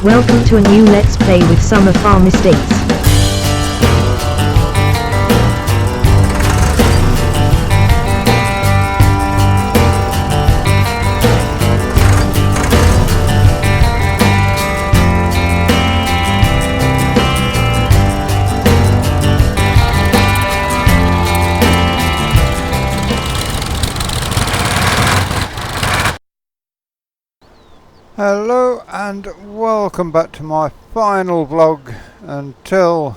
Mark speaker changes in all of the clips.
Speaker 1: Welcome to a new Let's Play with Summer Farm Estates.
Speaker 2: Hello and welcome back to my final vlog until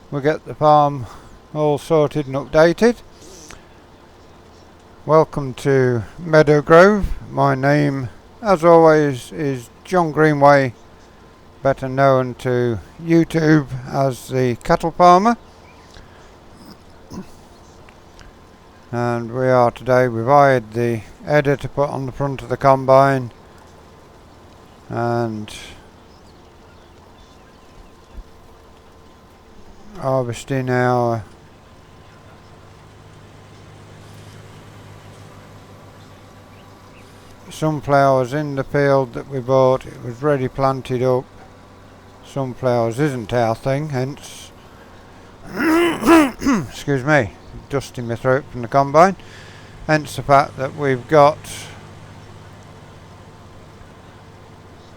Speaker 2: we get the farm all sorted and updated. Welcome to Meadow Grove. My name as always is John Greenway, better known to YouTube as the cattle farmer, and we are today, we've hired the header to put on the front of the combine and harvesting our sunflowers in the field that we bought. It was ready planted up. Sunflowers isn't our thing, hence excuse me, dusting my throat from the combine, hence the fact that we've got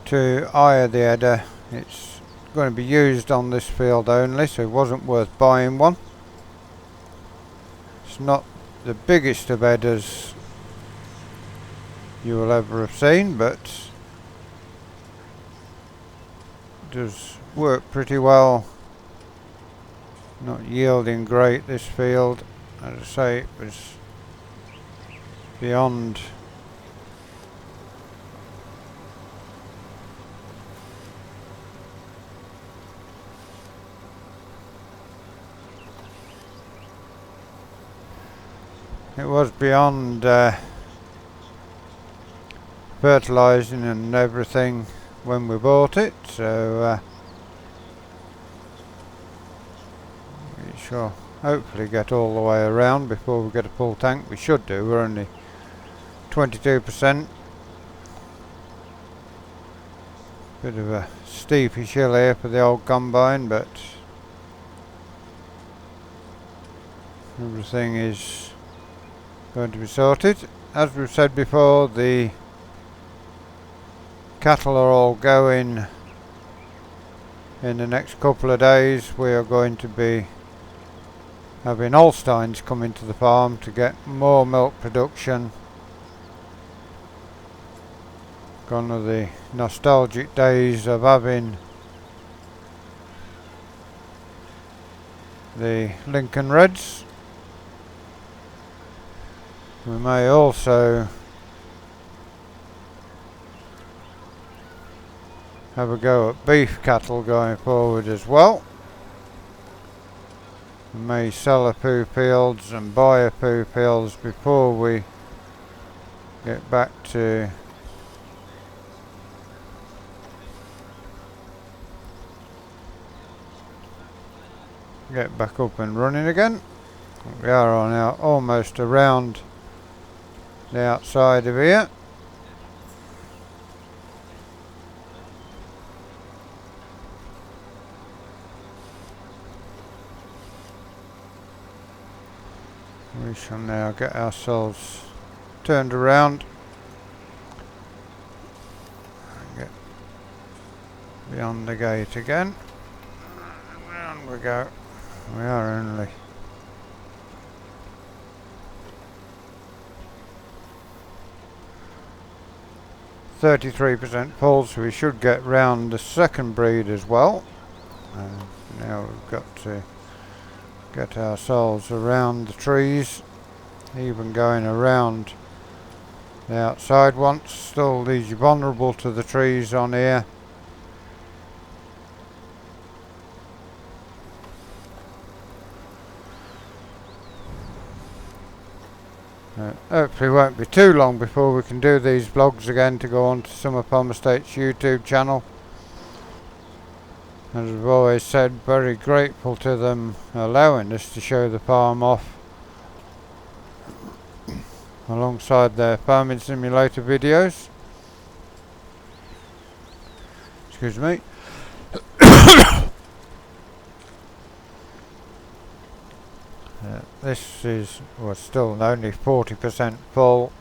Speaker 2: to hire the header. It's going to be used on this field only, so it wasn't worth buying one. It's not the biggest of headers you will ever have seen, but does work pretty well. Not yielding great this field, as I say, it was beyond fertilising and everything when we bought it, so we shall hopefully get all the way around before we get a full tank. We should do, we're only 22%. Bit of a steepish hill here for the old combine, but everything is going to be sorted. As we've said before, the cattle are all going in the next couple of days. We are going to be having Holsteins come into the farm to get more milk production. Gone are the nostalgic days of having the Lincoln Reds. We may also have a go at beef cattle going forward as well. We may sell a few fields and buy a few fields before we get back to up and running again. We are on now almost around the outside of here. We shall now get ourselves turned around and get beyond the gate again. Round we go. We are only 33% full, so we should get round the second breed as well. Now we've got to get ourselves around the trees, even going around the outside ones. Still leaves you vulnerable to the trees on here. Hopefully it won't be too long before we can do these vlogs again to go on to Summer Farm Estates YouTube channel. As I've always said, very grateful to them allowing us to show the farm off alongside their farming simulator videos. excuse me. This is, well, still only 40% full.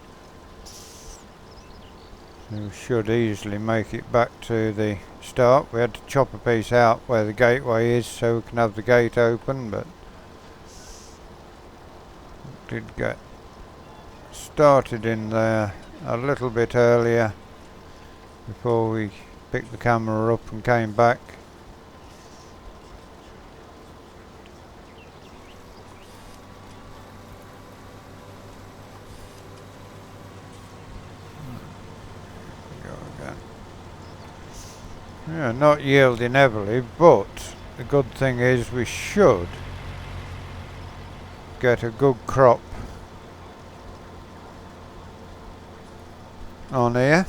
Speaker 2: We should easily make it back to the start. We had to chop a piece out where the gateway is so we can have the gate open, but did get started in there a little bit earlier before we picked the camera up and came back. Yeah, not yielding heavily, but the good thing is we should get a good crop on here.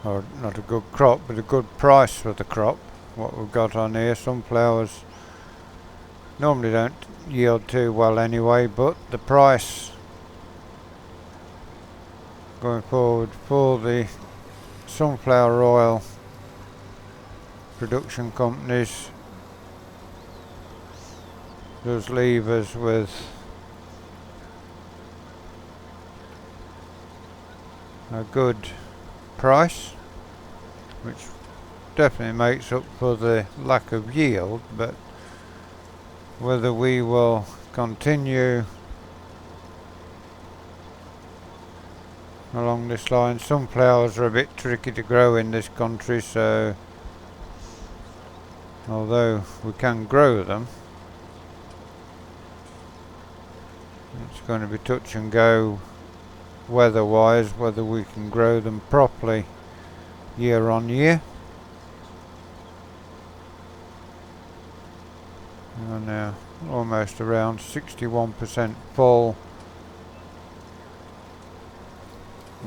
Speaker 2: Or not a good crop, but a good price for the crop. What we've got on here, sunflowers normally don't yield too well anyway, but the price going forward for the sunflower oil production companies does leave us with a good price, which definitely makes up for the lack of yield. But whether we will continue along this line, sunflowers are a bit tricky to grow in this country, so although we can grow them, it's going to be touch and go weather wise whether we can grow them properly year on year. We are now almost around 61% full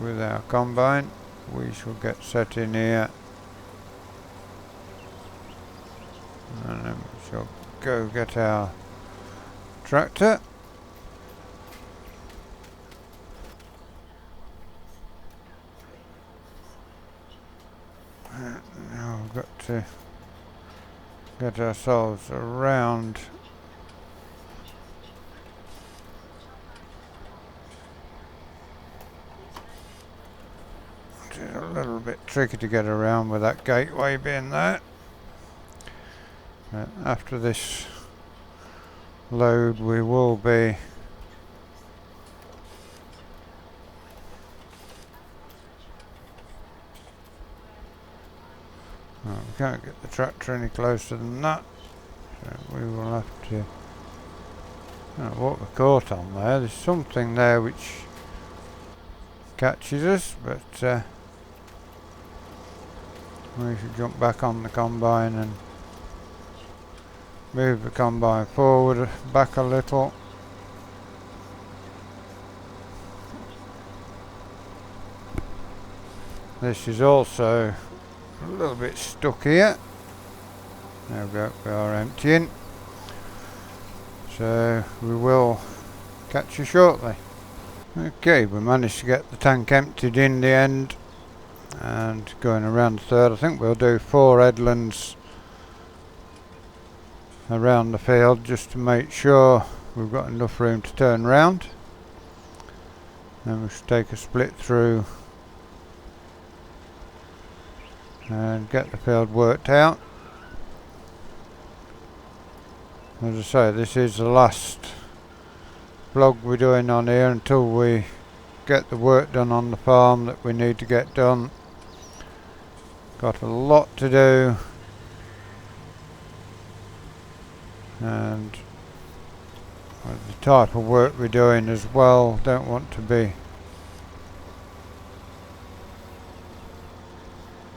Speaker 2: with our combine. We shall get set in here and then we shall go get our tractor. Now we've got to get ourselves around a little bit tricky to get around with that gateway being there. After this load we will be we can't get the tractor any closer than that, so we will have to what we caught on there. There's something there which catches us, but we should jump back on the combine and move the combine forward, back a little. This is also a little bit stuck here. There we go, we are emptying. So we will catch you shortly. Okay, we managed to get the tank emptied in the end and going around the third. I think we'll do 4 headlands around the field just to make sure we've got enough room to turn round. Then we should take a split through and get the field worked out. As I say, this is the last vlog we're doing on here until we get the work done on the farm that we need to get done. Got a lot to do, and the type of work we're doing as well, don't want to be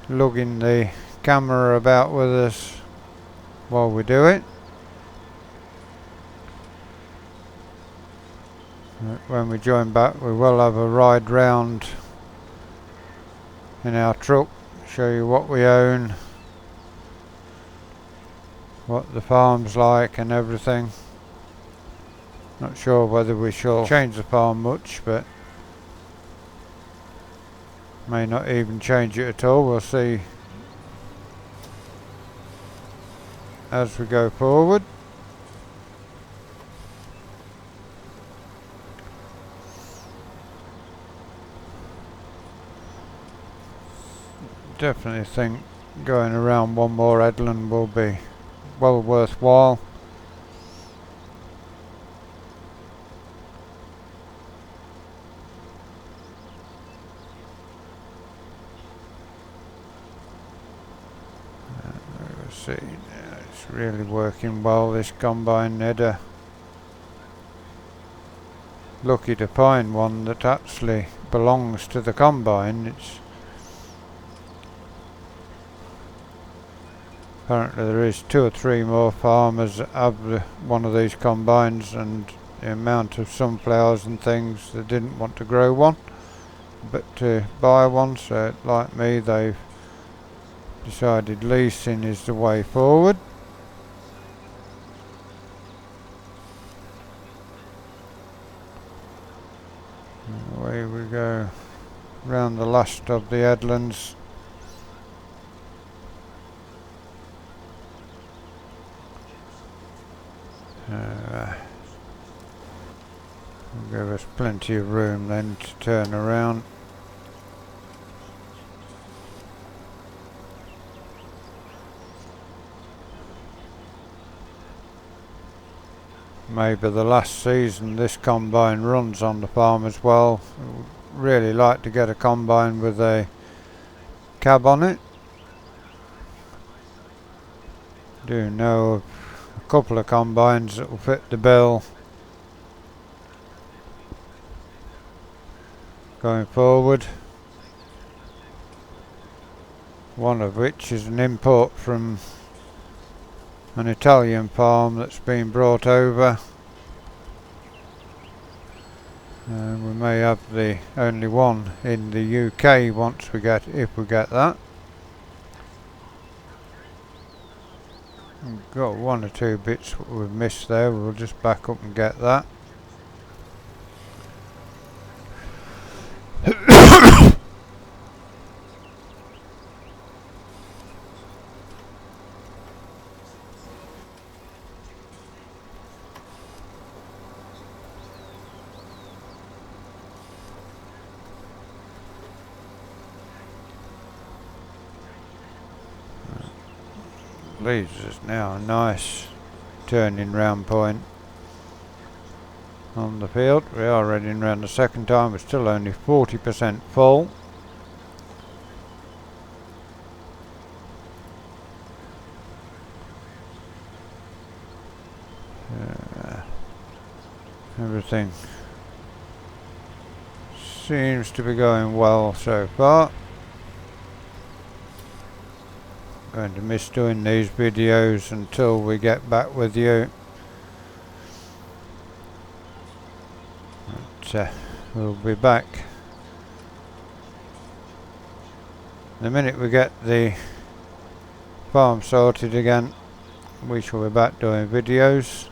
Speaker 2: lugging the camera about with us while we do it. When we join back we will have a ride round in our truck, show you what we own, what the farm's like and everything. Not sure whether we shall change the farm much, but May not even change it at all, we'll see as we go forward. Definitely think going around one more headland will be well worthwhile. Let's see, it's really working well, this combine header. Lucky to find one that actually belongs to the combine. It's apparently there is 2 or 3 more farmers that have one of these combines, and the amount of sunflowers and things, they didn't want to grow one but to buy one, so like me they've decided leasing is the way forward. And away we go round the last of the headlands. Give us plenty of room then to turn around. Maybe the last season this combine runs on the farm as well. Really like to get a combine with a cab on it. Do know of a couple of combines that will fit the bill going forward. One of which is an import from an Italian farm that's been brought over. We may have the only one in the UK if we get that. We've got 1 or 2 bits we've missed there, we'll just back up and get that. Leaves us now a nice turning round point on the field. We are heading round the second time, we're still only 40% full. Everything seems to be going well so far. Going to miss doing these videos until we get back with you, but we'll be back the minute we get the farm sorted again. We shall be back doing videos.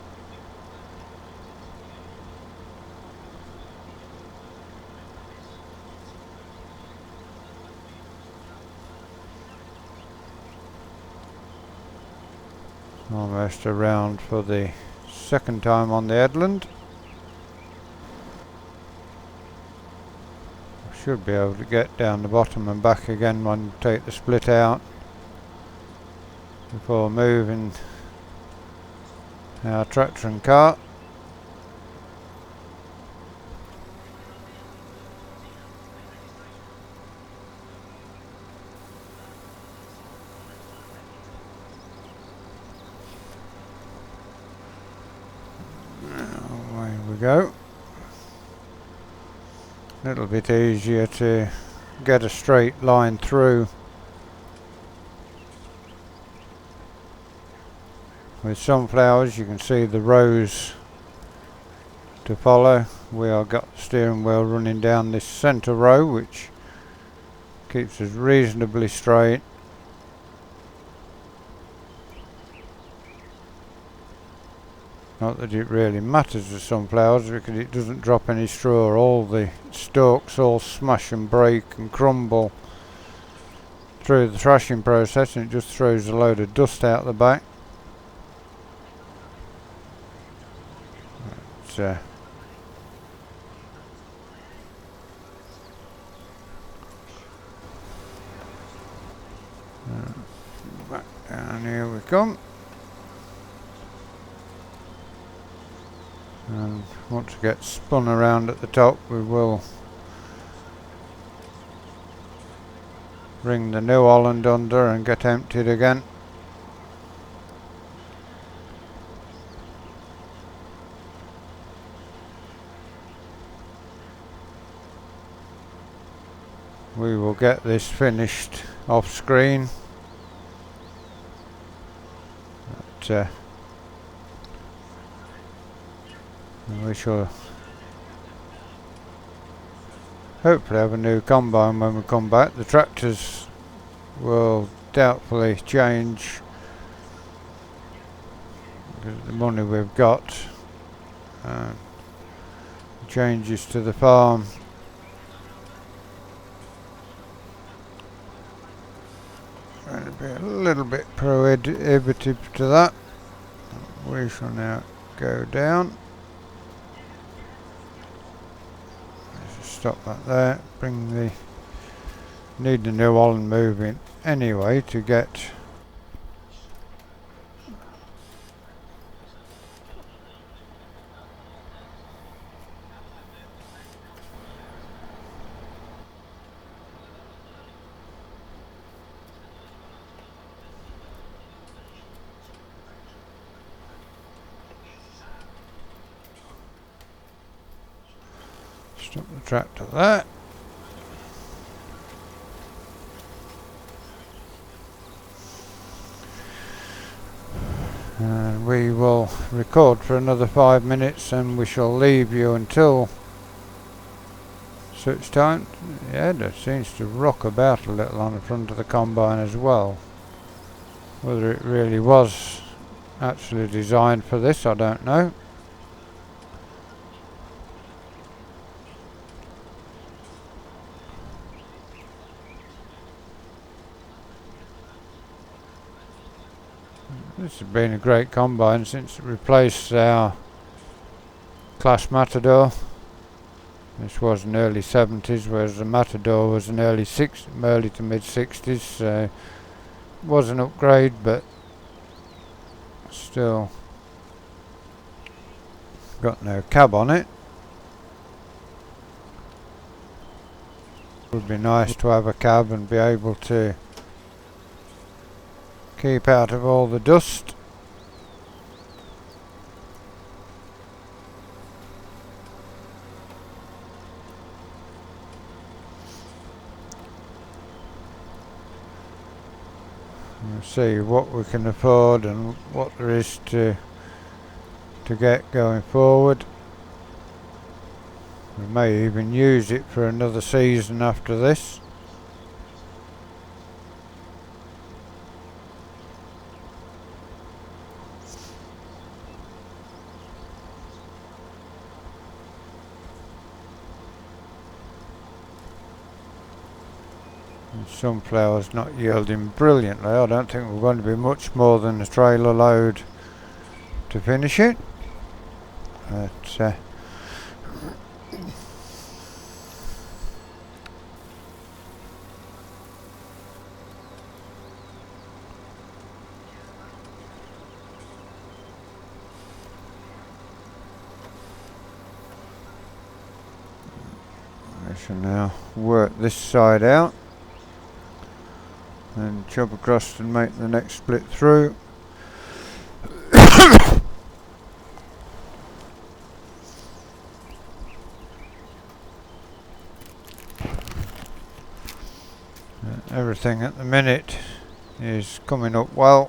Speaker 2: Almost around for the second time on the headland. Should be able to get down the bottom and back again when we take the split out before moving our tractor and cart. Away we go. A little bit easier to get a straight line through with sunflowers. You can see the rows to follow. We have got the steering wheel running down this centre row, which keeps us reasonably straight. Not that it really matters with sunflowers because it doesn't drop any straw. All the stalks all smash and break and crumble through the thrashing process, and it just throws a load of dust out the back. But, back down here we come. And once it gets spun around at the top, we will bring the New Holland under and get emptied again. We will get this finished off screen. But, we shall hopefully have a new combine when we come back. The tractors will doubtfully change because of the money we've got. Changes to the farm going to be a little bit prohibitive to that. We shall now go down. Stop that there. Need the New Holland moving anyway to get stop the tractor there. And we will record for another 5 minutes and we shall leave you until such time. Yeah, that seems to rock about a little on the front of the combine as well. Whether it really was actually designed for this, I don't know. This has been a great combine since it replaced our Class Matador. This was in early 70s, whereas the Matador was in early to mid 60s. So it was an upgrade, but still got no cab on it. It would be nice to have a cab and be able to keep out of all the dust. We'll see what we can afford and what there is to get going forward. We may even use it for another season after this. Sunflowers not yielding brilliantly. I don't think we're going to be much more than a trailer load to finish it. But I shall now work this side out and chop across and make the next split through. Everything at the minute is coming up well.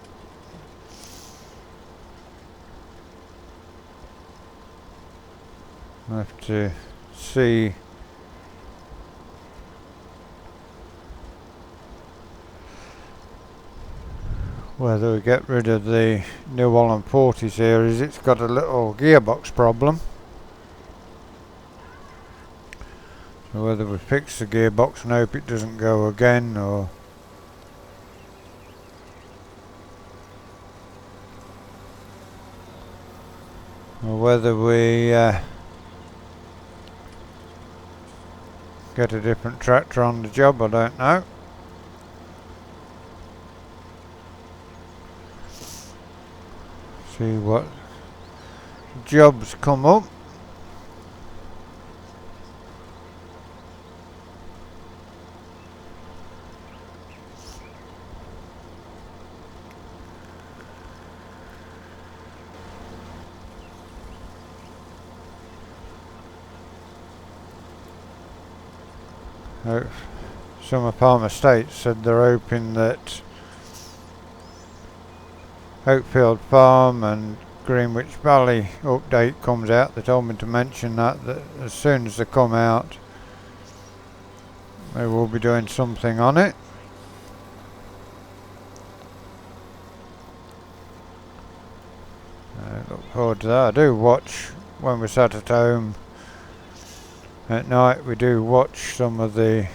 Speaker 2: I have to see whether we get rid of the New Holland 40 series. It's got a little gearbox problem. So whether we fix the gearbox and hope it doesn't go again, or whether we get a different tractor on the job, I don't know. See what jobs come up. Some of Palmer Estates said they're hoping that Oakfield Farm and Greenwich Valley update comes out. They told me to mention that as soon as they come out, they will be doing something on it. I look forward to that. I do watch when we're sat at home at night. We do watch some of the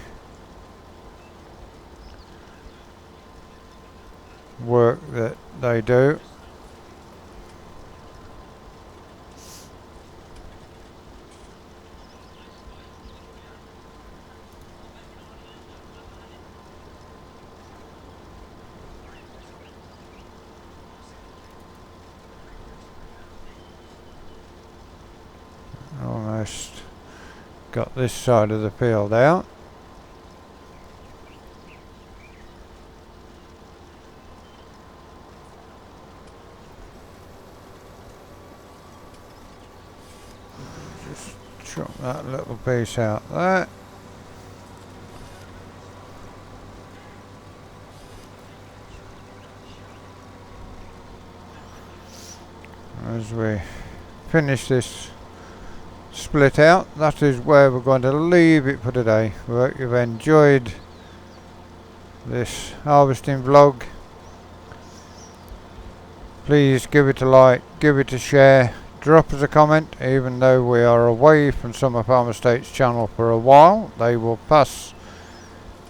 Speaker 2: work that they do. Almost got this side of the field out. Just chop that little piece out there. As we finish this split out, that is where we're going to leave it for today. We hope you've enjoyed this harvesting vlog. Please give it a like, give it a share, drop us a comment. Even though we are away from Summer Farm Estates channel for a while, they will pass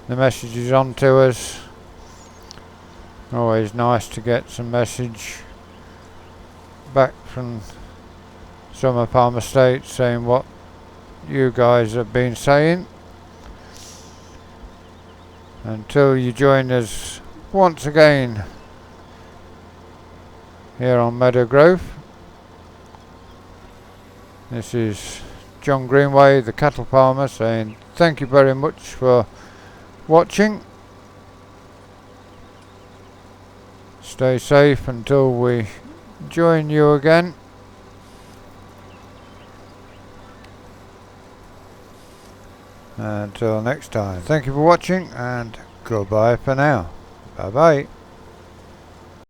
Speaker 2: the messages on to us. Always nice to get some message back from Summer Farm Estates saying what you guys have been saying. Until you join us once again here on Meadow Grove, this is John Greenway, the cattle farmer, saying thank you very much for watching. Stay safe until we join you again. Until next time, thank you for watching and goodbye for now. Bye bye.